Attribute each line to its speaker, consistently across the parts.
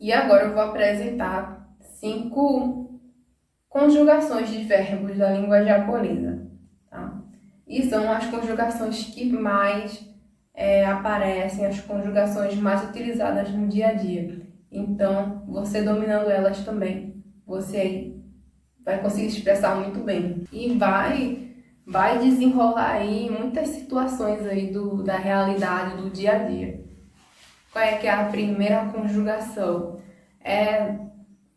Speaker 1: E agora eu vou apresentar 5 conjugações de verbos da língua japonesa, tá? E são as conjugações que mais aparecem, as conjugações mais utilizadas no dia a dia. Então, você dominando elas também, você aí vai conseguir expressar muito bem. E vai desenrolar aí muitas situações aí da realidade, do dia a dia. Qual é que é a primeira conjugação? É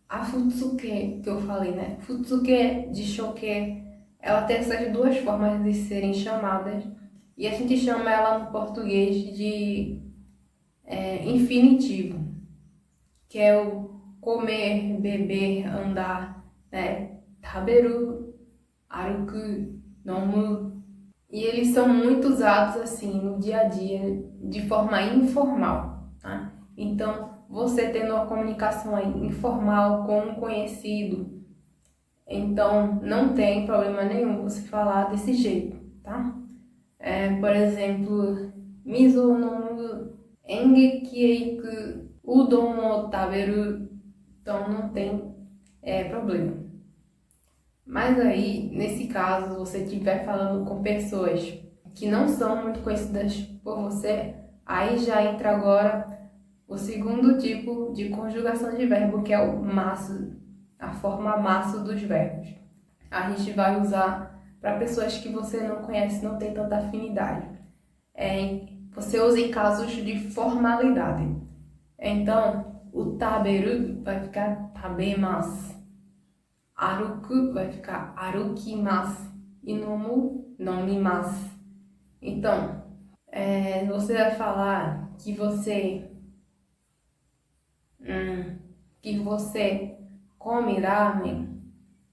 Speaker 1: a futsuke, que eu falei, né? Futsuke de shoke, ela tem essas duas formas de serem chamadas. E a gente chama ela no português de infinitivo, que é o comer, beber, andar, né? Taberu, aruku, nomu. E eles são muito usados assim no dia a dia, de forma informal, tá? Então, você tendo uma comunicação aí informal com um conhecido, então não tem problema nenhum você falar desse jeito, tá? Por exemplo, miso no engekeiku udon o taberu, então não tem problema. Mas aí, nesse caso, você estiver falando com pessoas que não são muito conhecidas por você, aí já entra agora o segundo tipo de conjugação de verbo, que é o masu, a forma masu dos verbos. A gente vai usar para pessoas que você não conhece, não tem tanta afinidade. Você usa em casos de formalidade. Então, o taberu vai ficar tabemasu. Aruku vai ficar arukimasu e nomu nomimasu. Então, você vai falar que você come ramen.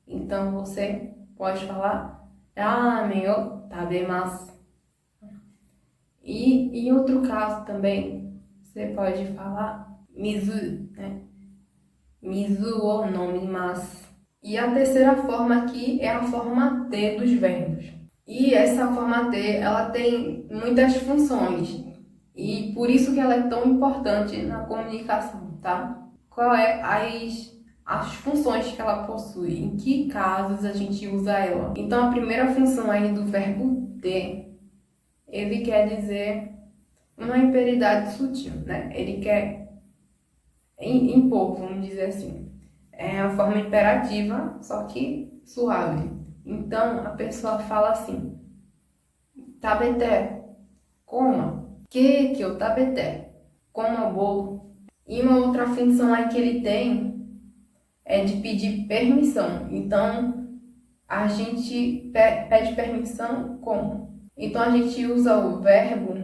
Speaker 1: Então, você pode falar ramen o tabemasu. E em outro caso também, você pode falar mizu, né? Mizu o nomimasu. E a terceira forma aqui é a forma T dos verbos. E essa forma T, ela tem muitas funções. E por isso que ela é tão importante na comunicação, tá? Qual é as funções que ela possui? Em que casos a gente usa ela? Então, a primeira função aí do verbo ter, ele quer dizer uma imperidade sutil, né? Ele quer impor, vamos dizer assim. É a forma imperativa, só que suave. Então, a pessoa fala assim, tabete, coma, que o tabete, coma o bolo. E uma outra função aí que ele tem é de pedir permissão. Então, a gente pede permissão como? Então, a gente usa o verbo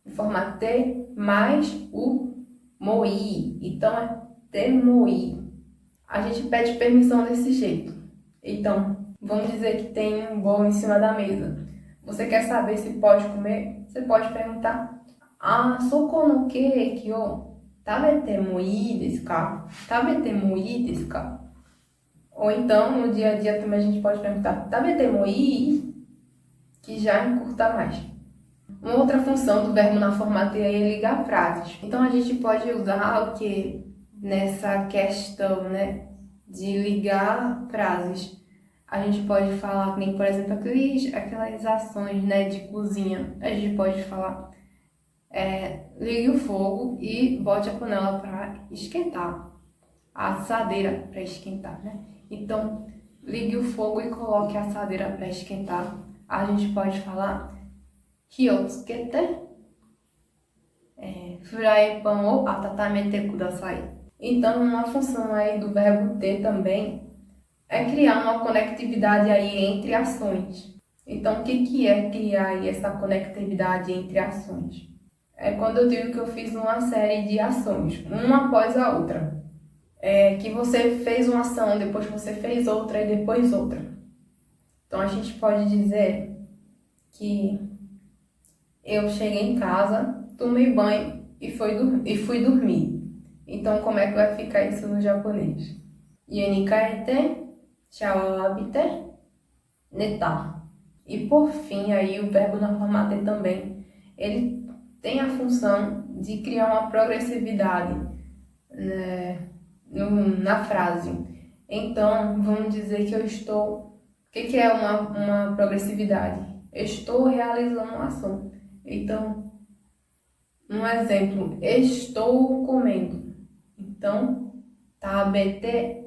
Speaker 1: em forma T mais o moi. Então, é te moi. A gente pede permissão desse jeito. Então, vamos dizer que tem um bolo em cima da mesa. Você quer saber se pode comer? Você pode perguntar: Ah, soko no keiki o tabete mo ii desu ka? Tabete mo ii desu ka? Ou então, no dia a dia também a gente pode perguntar: Tabete mo ii? Que já encurta mais. Uma outra função do verbo na forma T é ligar frases. Então, a gente pode usar o que nessa questão, né, de ligar frases. A gente pode falar, nem por exemplo, aquelas ações, né, de cozinha. A gente pode falar, ligue o fogo e bote a panela para esquentar. A assadeira para esquentar, né? Então, ligue o fogo e coloque a assadeira para esquentar. A gente pode falar, Hiotsukete, furaipan o atatamete kudasai. Então, uma função aí do verbo ter também é criar uma conectividade aí entre ações. Então, o que é criar aí essa conectividade entre ações? É quando eu digo que eu fiz uma série de ações, uma após a outra. Que você fez uma ação, depois você fez outra e depois outra. Então, a gente pode dizer que eu cheguei em casa, tomei banho e fui dormir. Então, como é que vai ficar isso no japonês? Yenikaete, shawabite, neta. E por fim, aí o verbo na forma T também, ele tem a função de criar uma progressividade né, na frase. Então, vamos dizer que eu estou... O que é uma progressividade? Eu estou realizando uma ação. Então, um exemplo, estou comendo. Então, tabeteru.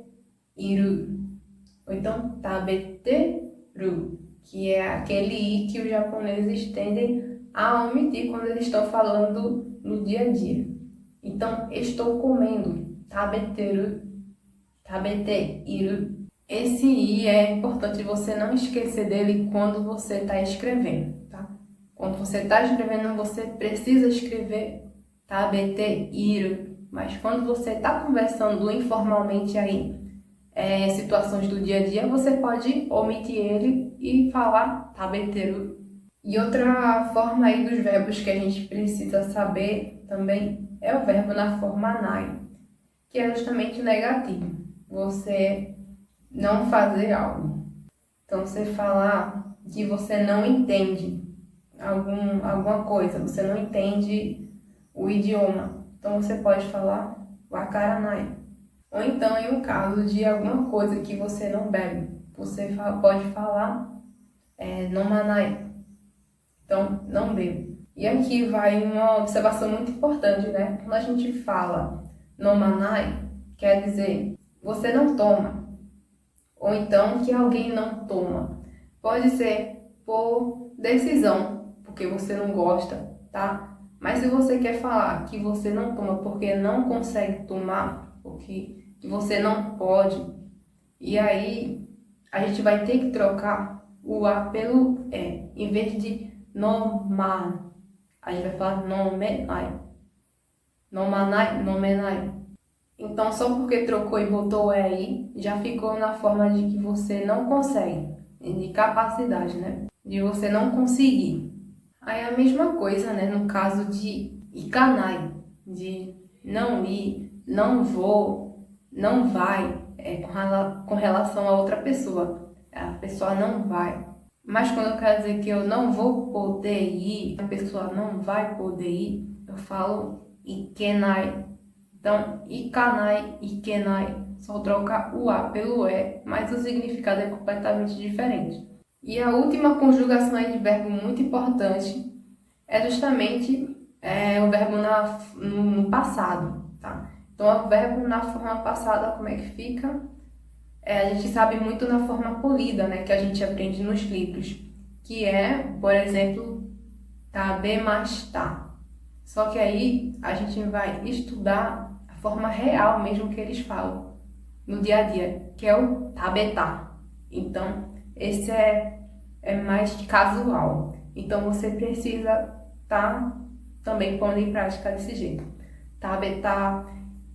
Speaker 1: Ou então, tabeteru, que é aquele i que os japoneses tendem a omitir quando eles estão falando no dia a dia. Então, estou comendo, tabeteru, tabeteiru. Esse i é importante você não esquecer dele quando você está escrevendo, tá? Quando você está escrevendo, você precisa escrever tabeteiru. Mas quando você está conversando informalmente aí, situações do dia a dia, você pode omitir ele e falar tabeteru. E outra forma aí dos verbos que a gente precisa saber também é o verbo na forma nai, que é justamente o negativo. Você não fazer algo. Então, você falar que você não entende alguma coisa, você não entende o idioma. Então, você pode falar wakaranai. Ou então, em um caso de alguma coisa que você não bebe, você pode falar nomanai. Então, não bebo. E aqui vai uma observação muito importante, né? Quando a gente fala nomanai, quer dizer você não toma. Ou então que alguém não toma. Pode ser por decisão, porque você não gosta, tá? Mas se você quer falar que você não toma porque não consegue tomar, porque que você não pode, e aí a gente vai ter que trocar o A pelo E. Em vez de nomar, a gente vai falar nomenai. Nomanai, nomenai. Então, só porque trocou e botou o E aí, já ficou na forma de que você não consegue, de capacidade, né? De você não conseguir. Aí a mesma coisa, né? No caso de ikanai, de não ir, não vou, não vai, com relação a outra pessoa. A pessoa não vai. Mas quando eu quero dizer que eu não vou poder ir, a pessoa não vai poder ir, eu falo ikenai. Então, ikanai, ikenai, só troca o A pelo E, mas o significado é completamente diferente. E a última conjugação aí de verbo muito importante é justamente o verbo no passado, tá? Então, o verbo na forma passada, como é que fica? A gente sabe muito na forma polida, né, que a gente aprende nos livros, que é, por exemplo, tabemashita. Só que aí a gente vai estudar a forma real mesmo que eles falam no dia a dia, que é o tabetá. Então, esse é mais casual. Então, você precisa estar também pondo em prática desse jeito. Tabetá.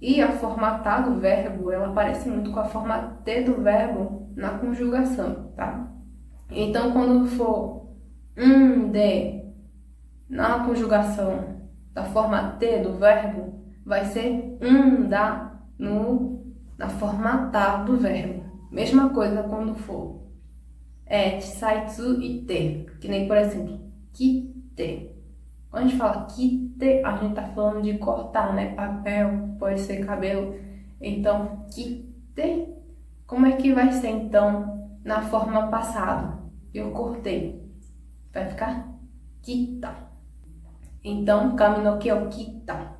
Speaker 1: E a forma tá do verbo, ela parece muito com a forma T do verbo na conjugação, tá? Então, quando for de na conjugação da forma T do verbo, vai ser da na forma tá do verbo. Mesma coisa quando for tsaitsu e te, que nem, por exemplo, kite. Quando a gente fala kite, a gente tá falando de cortar, né? Papel, pode ser cabelo. Então, kite, como é que vai ser então na forma passada? Eu cortei. Vai ficar kita. Então, kami no ki o kita.